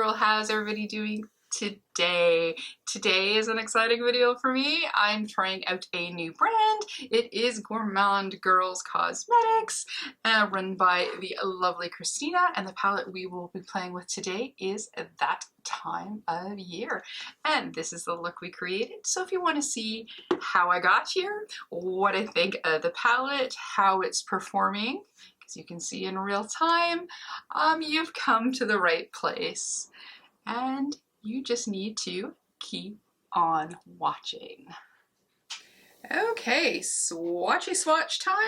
girl. How's everybody doing today? Today is an exciting video for me. I'm trying out a new brand. It is Gourmande Girls Cosmetics, run by the lovely Christina, and the palette we will be playing with today is That Time of Year. And this is the look we created. So if you want to see how I got here, what I think of the palette, how it's performing, as you can see in real time, you've come to the right place, and you just need to keep on watching. Okay, swatchy swatch time.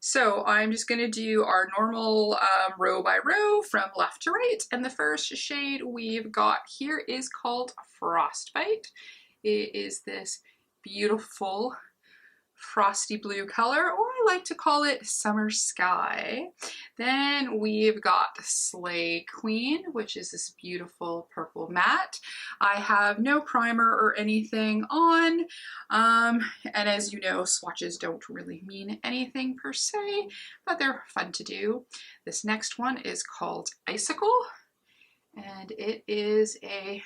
So I'm just going to do our normal row by row from left to right, and the first shade we've got here is called Frostbite. It is this beautiful frosty blue color, or I like to call it summer sky. Then we've got Slay Queen, which is this beautiful purple matte. I have no primer or anything on, and as you know, swatches don't really mean anything per se, but they're fun to do. This next one is called Icicle, and it is I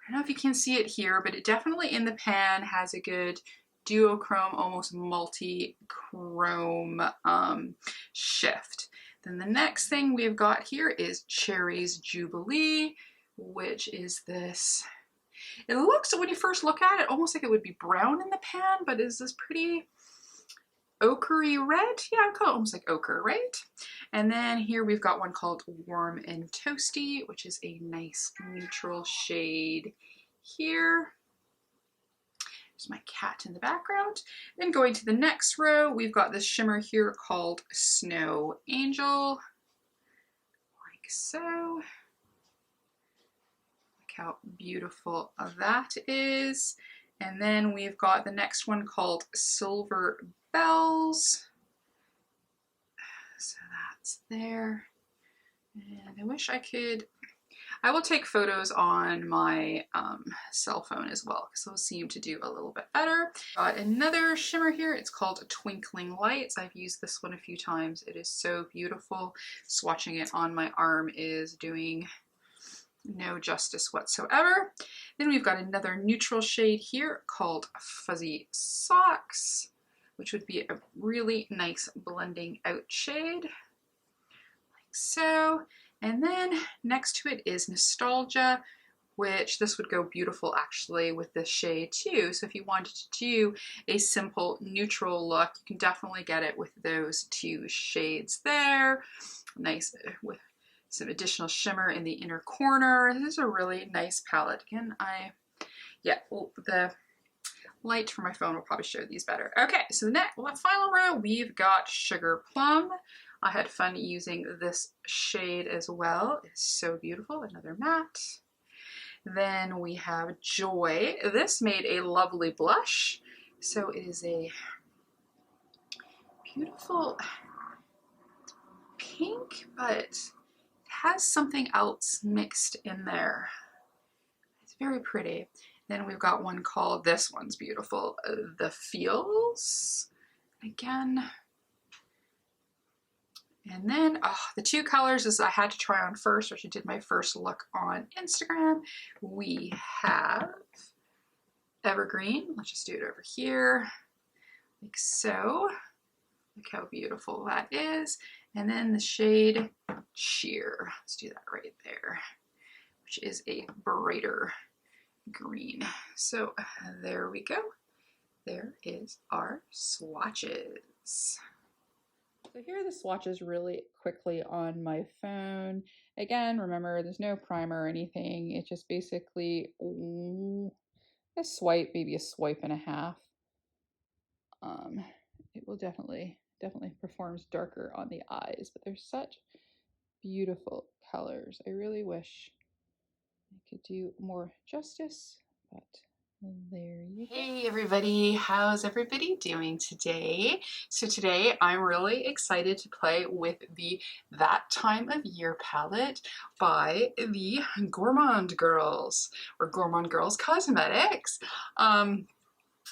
don't know if you can see it here, but it definitely in the pan has a good duochrome, almost multi-chrome shift. Then the next thing we've got here is Cherry's Jubilee, which is this, it looks, when you first look at it, almost like it would be brown in the pan, but is this pretty ochre-y red? Yeah, I'd call it almost like ochre, right? And then here we've got one called Warm and Toasty, which is a nice neutral shade here. There's my cat in the background. Then going to the next row, we've got this shimmer here called Snow Angel, like so. Look how beautiful that is. And then we've got the next one called Silver Bells. So that's there. And I wish I could, I will take photos on my cell phone as well, because those seem to do a little bit better. Got another shimmer here. It's called Twinkling Lights. I've used this one a few times. It is so beautiful. Swatching it on my arm is doing no justice whatsoever. Then we've got another neutral shade here called Fuzzy Socks, which would be a really nice blending out shade, like so. And then next to it is Nostalgia, which this would go beautiful actually with this shade too. So if you wanted to do a simple neutral look, you can definitely get it with those two shades there. Nice with some additional shimmer in the inner corner. This is a really nice palette. Again, the light from my phone will probably show these better. Okay, so the next final row, we've got Sugar Plum. I had fun using this shade as well. It's so beautiful, another matte. Then we have Joy. This made a lovely blush. So it is a beautiful pink, but it has something else mixed in there. It's very pretty. Then we've got one called, this one's beautiful, The Feels. Again. And then the two colors is I had to try on first, which I did my first look on Instagram. We have Evergreen. Let's just do it over here, like so. Look how beautiful that is. And then the shade Sheer. Let's do that right there, which is a brighter green. So there we go. There is our swatches. So here are the swatches really quickly on my phone. Again, remember, there's no primer or anything. It's just basically a swipe, maybe a swipe and a half. It will definitely performs darker on the eyes, but they're such beautiful colors. I really wish I could do more justice, but there you go. Hey everybody, how's everybody doing today? So today I'm really excited to play with the That Time of Year palette by the Gourmande Girls, or Gourmande Girls Cosmetics.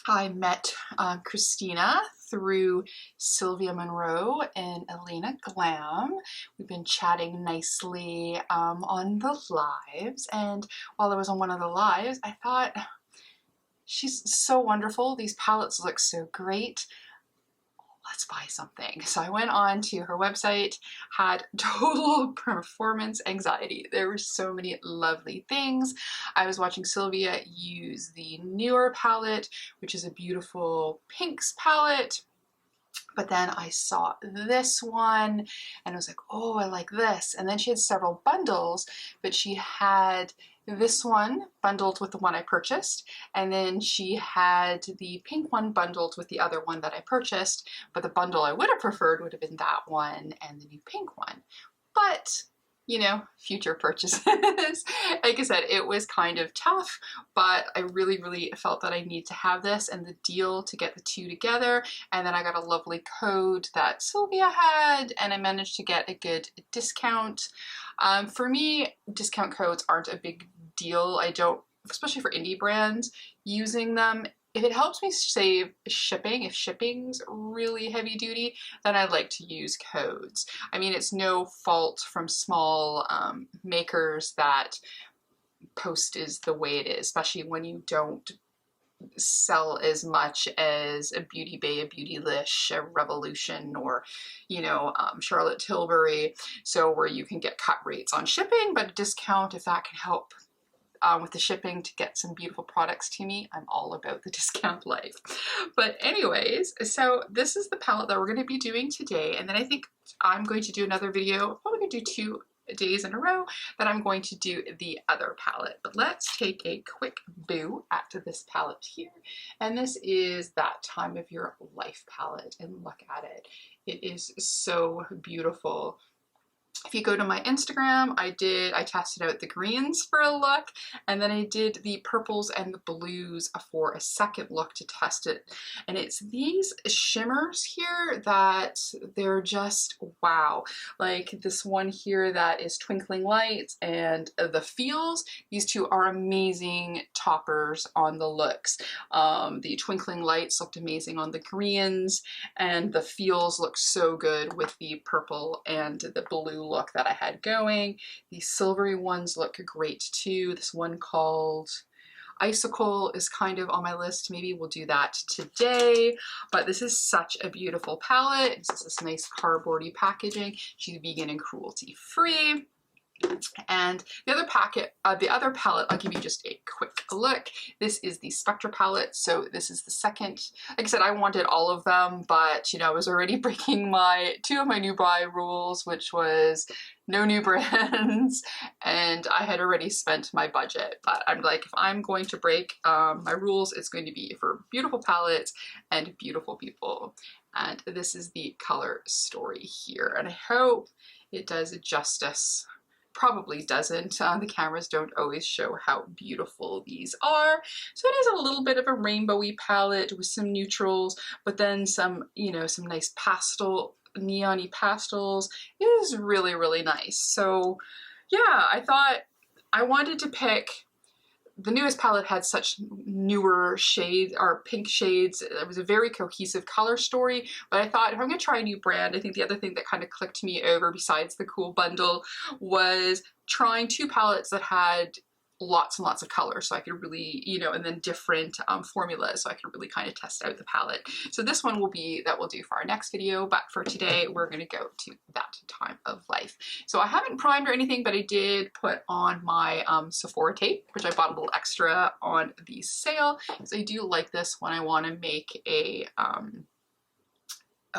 I met Christina through Sylvia Monroe and Elena Glam. We've been chatting nicely on the lives, and while I was on one of the lives, I thought, she's so wonderful. These palettes look so great. Let's buy something. So I went on to her website, had total performance anxiety. There were so many lovely things. I was watching Sylvia use the newer palette, which is a beautiful pinks palette. But then I saw this one and I was like, oh, I like this. And then she had several bundles, but she had this one bundled with the one I purchased, and then she had the pink one bundled with the other one that I purchased, but the bundle I would have preferred would have been that one and the new pink one. But you know, future purchases. Like I said, it was kind of tough, but I really felt that I need to have this and the deal to get the two together. And then I got a lovely code that Sylvia had, and I managed to get a good discount. For me, discount codes aren't a big deal. I don't, especially for indie brands, using them. If it helps me save shipping, if shipping's really heavy duty, then I like to use codes. I mean, it's no fault from small makers that post is the way it is, especially when you don't sell as much as a Beauty Bay, a Beautylish, a Revolution, or, you know, Charlotte Tilbury. So where you can get cut rates on shipping, but a discount if that can help with the shipping to get some beautiful products to me. I'm all about the discount life. But anyways, so this is the palette that we're going to be doing today. And then I think I'm going to do another video, probably going to do 2 days in a row, that I'm going to do the other palette. But let's take a quick boo at this palette here. And this is That Time of Your Life palette. And look at it. It is so beautiful. If you go to my Instagram, I tested out the greens for a look, and then I did the purples and the blues for a second look to test it. And it's these shimmers here that they're just wow. Like this one here that is Twinkling Lights and the Feels. These two are amazing toppers on the looks. The Twinkling Lights looked amazing on the greens, and the Feels look so good with the purple and the blue look that I had going. These silvery ones look great too. This one called Icicle is kind of on my list. Maybe we'll do that today. But this is such a beautiful palette. It's just this nice cardboardy packaging. She's vegan and cruelty free. And the other palette, I'll give you just a quick look. This is the Spectra palette. So this is the second. Like I said, I wanted all of them, but you know, I was already breaking 2 of my new buy rules, which was no new brands, and I had already spent my budget. But I'm like, if I'm going to break my rules, it's going to be for beautiful palettes and beautiful people. And this is the color story here, and I hope it does justice. Probably doesn't. The cameras don't always show how beautiful these are. So it is a little bit of a rainbowy palette with some neutrals, but then some, you know, some nice pastel, neon-y pastels. It is really nice. So yeah, I thought I wanted to pick. The newest palette had such newer shades, or pink shades. It was a very cohesive color story, but I thought if I'm going to try a new brand, I think the other thing that kind of clicked me over besides the cool bundle was trying 2 palettes that had lots and lots of colors, so I could really, you know, and then different formulas, so I could really kind of test out the palette. So this one will be, that we'll do for our next video, but for today we're going to go to That Time of Life. So I haven't primed or anything, but I did put on my Sephora tape, which I bought a little extra on the sale, because I do like this when I want to make a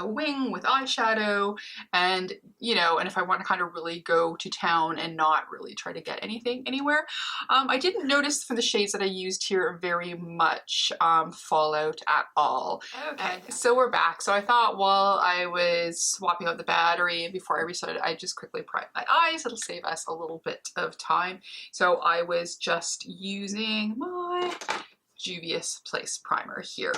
wing with eyeshadow, and you know, and if I want to kind of really go to town and not really try to get anything anywhere. I didn't notice from the shades that I used here very much fallout at all. Okay, so we're back. So I thought while I was swapping out the battery before I reset it, I just quickly primed my eyes. It'll save us a little bit of time. So I was just using my Juvia's Place primer here.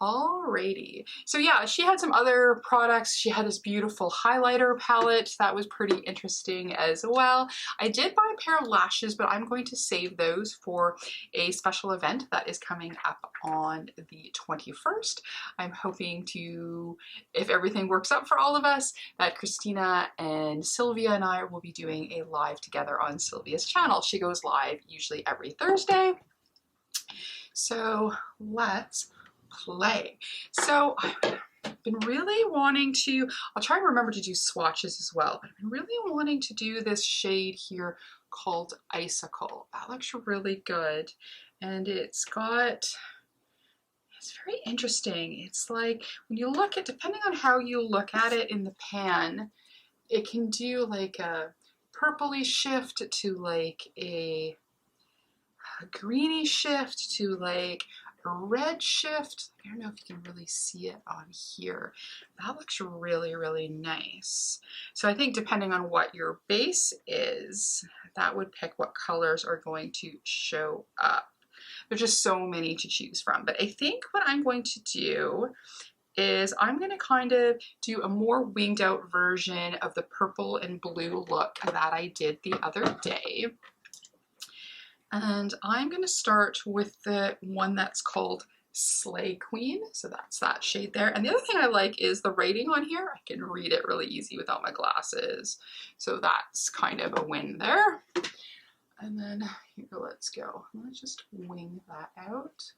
Alrighty, so yeah, she had some other products. She had this beautiful highlighter palette that was pretty interesting as well. I did buy a pair of lashes, but I'm going to save those for a special event that is coming up on the 21st. I'm hoping to, if everything works out for all of us, that Christina and Sylvia and I will be doing a live together on Sylvia's channel. She goes live usually every Thursday. So let's play. So I've been really wanting to, I'll try and remember to do swatches as well, but I've been really wanting to do this shade here called Icicle. That looks really good. And it's very interesting. It's like, when you look at, depending on how you look at it in the pan, it can do like a purpley shift to like a greeny shift to like a red shift. I don't know if you can really see it on here. That looks really, really nice. So I think depending on what your base is, that would pick what colors are going to show up. There's just so many to choose from. But I think what I'm going to do is I'm going to kind of do a more winged out version of the purple and blue look that I did the other day. And I'm going to start with the one that's called Slay Queen. So that's that shade there. And the other thing I like is the writing on here. I can read it really easy without my glasses. So that's kind of a win there. And then here, let's go. Let's just wing that out.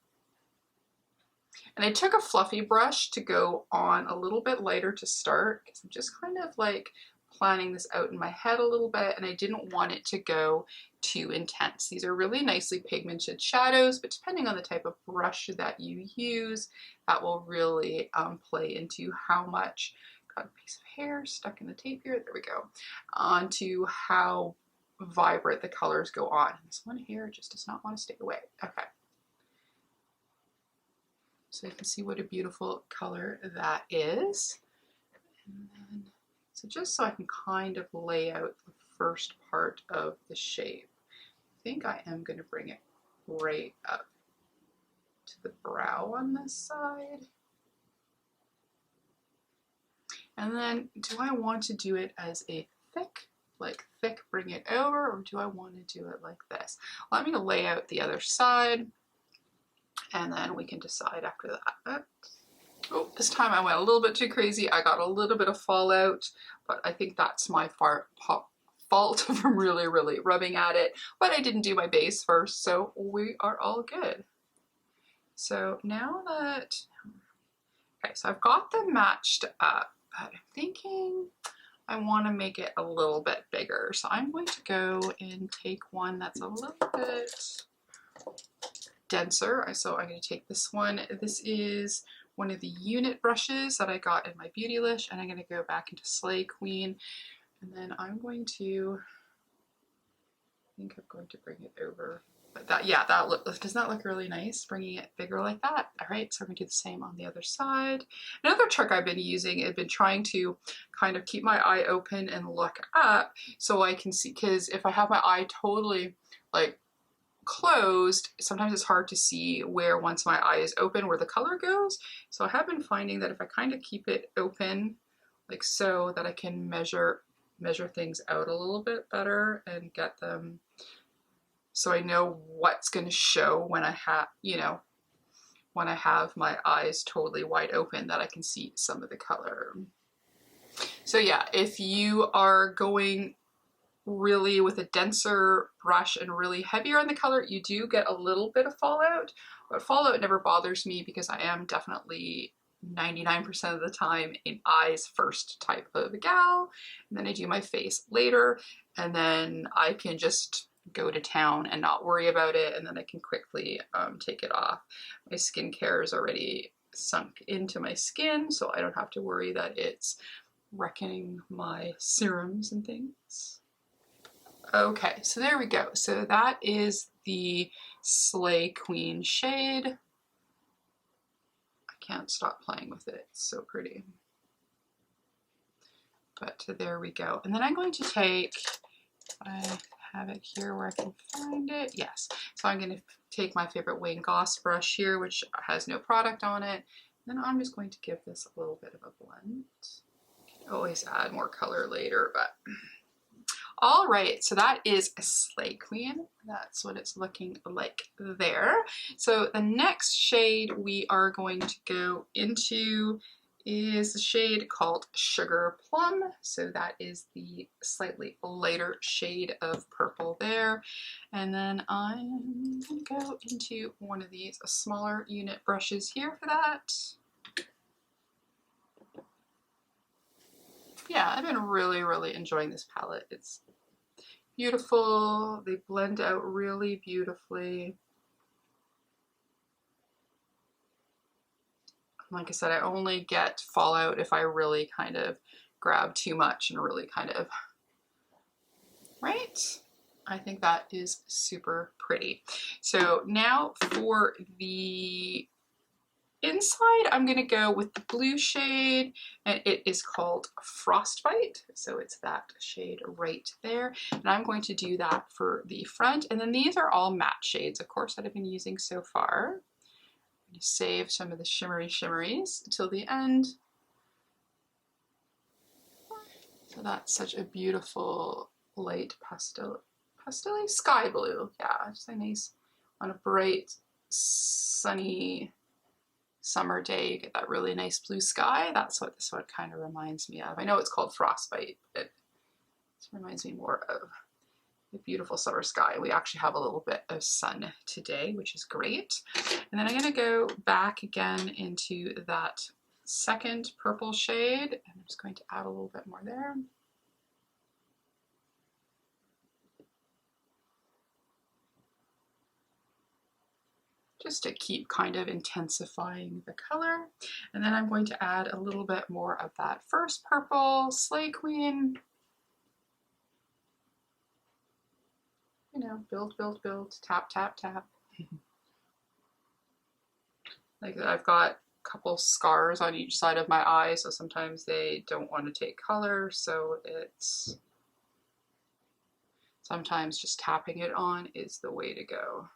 And I took a fluffy brush to go on a little bit lighter to start, because I'm just kind of like planning this out in my head a little bit, and I didn't want it to go too intense. These are really nicely pigmented shadows, but depending on the type of brush that you use, that will really play into how much, got a piece of hair stuck in the tape here, there we go, onto how vibrant the colors go on. This one here just does not want to stay away. Okay. So you can see what a beautiful color that is. And then, so just so I can kind of lay out the first part of the shape, I think I am going to bring it right up to the brow on this side. And then do I want to do it as a thick, like thick, bring it over, or do I want to do it like this? Let me lay out the other side, and then we can decide after that. Oh, this time I went a little bit too crazy. I got a little bit of fallout, but I think that's my fault from really, really rubbing at it. But I didn't do my base first, so we are all good. So now that, okay, so I've got them matched up, but I'm thinking I want to make it a little bit bigger. So I'm going to go and take one that's a little bit denser. So I'm going to take this one. This is one of the unit brushes that I got in my Beautylish, and I'm going to go back into Slay Queen, and then I'm going to, I think I'm going to bring it over. But that, yeah, that look, doesn't that look really nice, bringing it bigger like that? All right, so I'm going to do the same on the other side. Another trick I've been using, I've been trying to kind of keep my eye open and look up so I can see, because if I have my eye totally like closed, sometimes it's hard to see where, once my eye is open, where the color goes. So I have been finding that if I kind of keep it open like so, that I can measure things out a little bit better and get them so I know what's going to show when I have, you know, when I have my eyes totally wide open, that I can see some of the color. So yeah, if you are going really with a denser brush and really heavier on the color, you do get a little bit of fallout, but fallout never bothers me because I am definitely 99% of the time an eyes first type of a gal, and then I do my face later, and then I can just go to town and not worry about it, and then I can quickly take it off. My skincare is already sunk into my skin, so I don't have to worry that it's wrecking my serums and things. Okay, so there we go. So that is the Slay Queen shade. I can't stop playing with it. It's so pretty. But there we go. And then I'm going to take, I have it here where I can find it. Yes. So I'm going to take my favorite Wayne Goss brush here, which has no product on it, Then I'm just going to give this a little bit of a blend. You can always add more color later, but all right, so that is a Slay Queen. That's what it's looking like there. So the next shade we are going to go into is the shade called Sugar Plum. So that is the slightly lighter shade of purple there. And then I'm gonna go into one of these smaller unit brushes here for that. Yeah, I've been really enjoying this palette. It's beautiful. They blend out really beautifully. Like I said, I only get fallout if I really kind of grab too much and really kind of, right? I think that is super pretty. So now for the inside, I'm gonna go with the blue shade, and it is called Frostbite. So it's that shade right there. And I'm going to do that for the front. And then these are all matte shades, of course, that I've been using so far. I'm gonna save some of the shimmeries until the end. So that's such a beautiful light pastel sky blue. Yeah, just a nice, on a bright, sunny summer day, you get that really nice blue sky. That's what this one kind of reminds me of. I know it's called Frostbite, but it reminds me more of the beautiful summer sky. We actually have a little bit of sun today, which is great. And then I'm going to go back again into that second purple shade, and I'm just going to add a little bit more there. Just to keep kind of intensifying the color. And then I'm going to add a little bit more of that first purple, Slay Queen. You know, build, tap, tap, tap. Like I've got a couple scars on each side of my eye, so sometimes they don't want to take color, so it's sometimes just tapping it on is the way to go.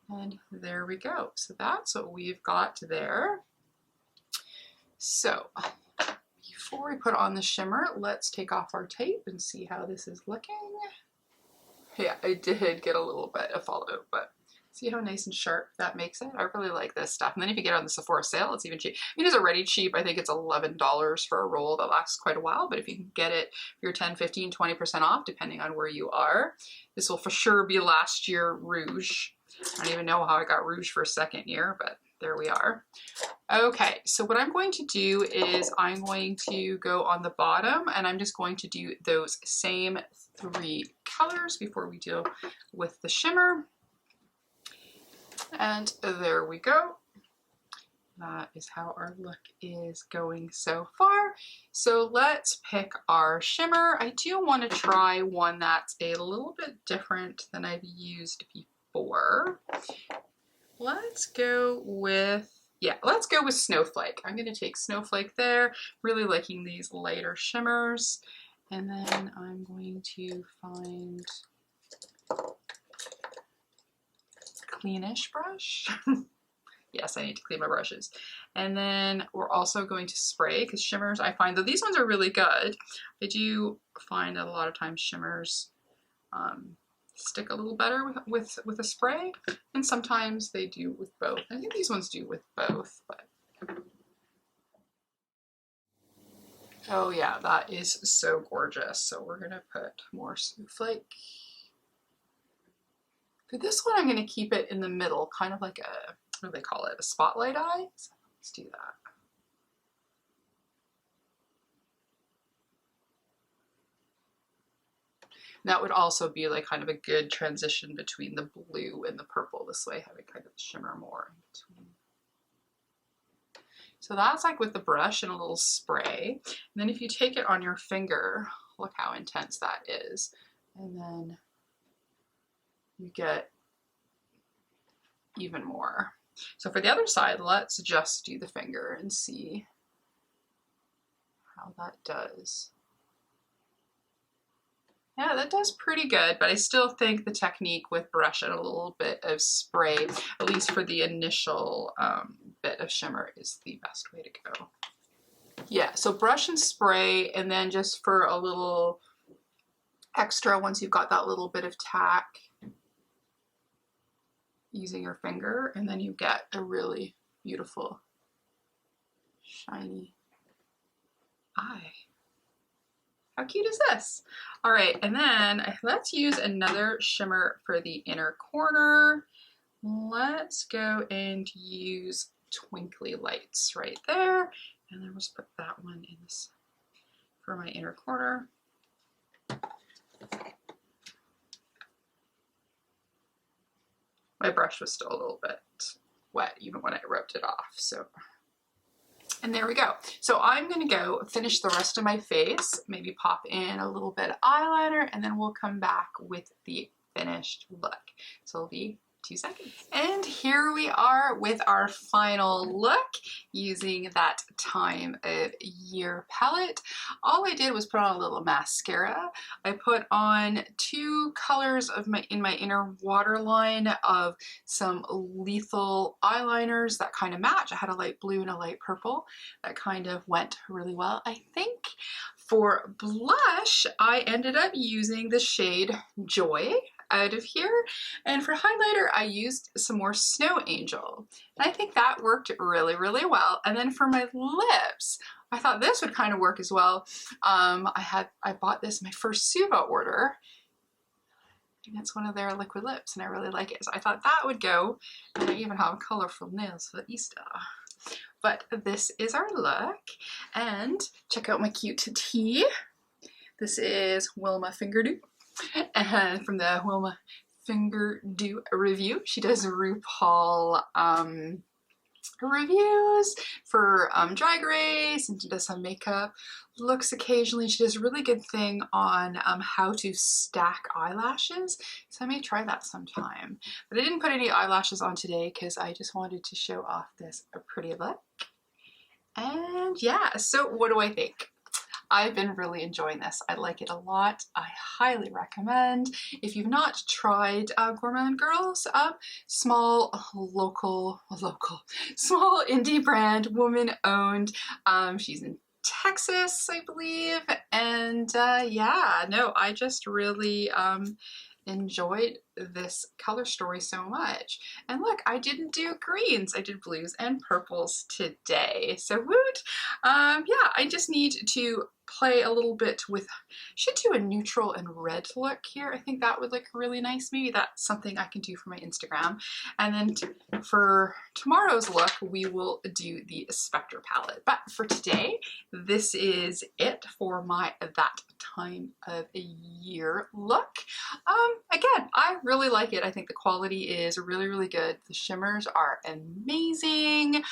And there we go. So that's what we've got there. So before we put on the shimmer, let's take off our tape and see how this is looking. Yeah, I did get a little bit of fallout, but see how nice and sharp that makes it? I really like this stuff. And then if you get it on the Sephora sale, it's even cheap. I mean, it's already cheap. I think it's $11 for a roll that lasts quite a while, but if you can get it for your 10, 15, 20% off, depending on where you are, this will for sure be last year rouge. I don't even know how I got rouge for a second year, but there we are. Okay, so what I'm going to do is I'm going to go on the bottom, and I'm just going to do those same 3 colors before we deal with the shimmer. And there we go. That is how our look is going so far. So let's pick our shimmer. I do want to try one that's a little bit different than I've used before. Let's go with, yeah, let's go with Snowflake. I'm going to take Snowflake there, really liking these lighter shimmers. And then I'm going to find cleanish brush. Yes, I need to clean my brushes. And then we're also going to spray, because shimmers, I find that these ones are really good. I do find that a lot of times shimmers stick a little better with a spray, and sometimes they do with both. I think these ones do with both, but oh yeah, that is so gorgeous. So we're gonna put more Snowflake. For this one, I'm gonna keep it in the middle, kind of like a, what do they call it, a spotlight eye? So let's do that. That would also be like kind of a good transition between the blue and the purple this way, having kind of shimmer more in between. So that's like with the brush and a little spray. And then if you take it on your finger, look how intense that is. And then you get even more. So for the other side, let's just do the finger and see how that does. Yeah, that does pretty good, but I still think the technique with brush and a little bit of spray, at least for the initial bit of shimmer is the best way to go. Yeah, so brush and spray, and then just for a little extra, once you've got that little bit of tack, using your finger, and then you get a really beautiful shiny eye. How cute is this? All right, and then let's use another shimmer for the inner corner. Let's go and use Twinkly Lights right there. And then we'll just put that one in this for my inner corner. My brush was still a little bit wet even when I rubbed it off, so. And there we go. So I'm gonna go finish the rest of my face, maybe pop in a little bit of eyeliner, and then we'll come back with the finished look. So it'll be 2 seconds. And here we are with our final look using that time of year palette. All I did was put on a little mascara. I put on 2 colors of in my inner waterline of some lethal eyeliners that kind of match. I had a light blue and a light purple that kind of went really well, I think. For blush, I ended up using the shade Joy out of here, and for highlighter I used some more Snow Angel, and I think that worked really, really well. And then for my lips, I thought this would kind of work as well. I bought this my first Suva order, and it's one of their liquid lips, and I really like it, so I thought that would go. And I even have colorful nails for Easter. But this is our look, and check out my cute tea. This is Wilma Fingerdew, and from the Wilma Fingerdew review. She does RuPaul reviews for Drag Race, and she does some makeup looks occasionally. She does a really good thing on how to stack eyelashes, so I may try that sometime. But I didn't put any eyelashes on today because I just wanted to show off this pretty look. And yeah, so what do I think? I've been really enjoying this. I like it a lot. I highly recommend. If you've not tried Gourmande Girls, small small indie brand, woman owned. She's in Texas, I believe. And yeah, no, I just really enjoyed this color story so much. And look, I didn't do greens, I did blues and purples today. So woot! Yeah, I just need to play a little bit with, should do a neutral and red look here. I think that would look really nice. Maybe that's something I can do for my Instagram. And then for tomorrow's look, we will do the Spectre palette. But for today, this is it for my That Time of Year look. Again, I really like it. I think the quality is really, really good. The shimmers are amazing.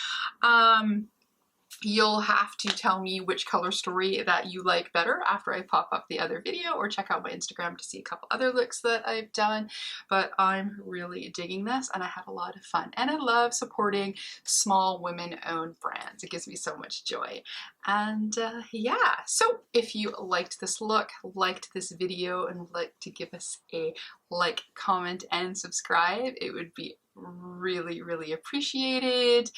You'll have to tell me which color story that you like better after I pop up the other video, or check out my Instagram to see a couple other looks that I've done. But I'm really digging this, and I had a lot of fun. And I love supporting small women-owned brands. It gives me so much joy. And yeah, so if you liked this look, liked this video, and would like to give us a like, comment, and subscribe, it would be really, really appreciated.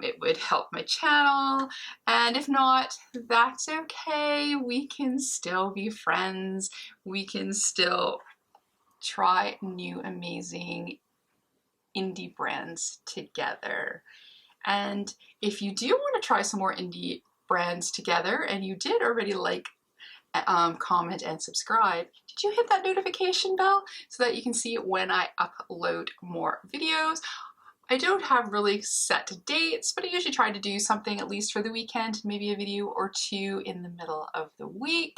It would help my channel, and if not, that's okay. We can still be friends. We can still try new amazing indie brands together. And if you do want to try some more indie brands together, and you did already like, comment, and subscribe, did you hit that notification bell so that you can see when I upload more videos? I don't have really set dates, but I usually try to do something at least for the weekend, maybe a video or 2 in the middle of the week.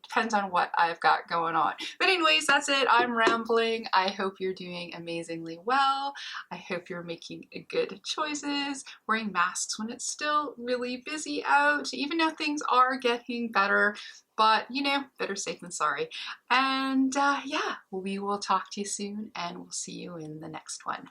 Depends on what I've got going on. But anyways, that's it. I'm rambling. I hope you're doing amazingly well. I hope you're making good choices, wearing masks when it's still really busy out, even though things are getting better. But, you know, better safe than sorry. And yeah, we will talk to you soon, and we'll see you in the next one.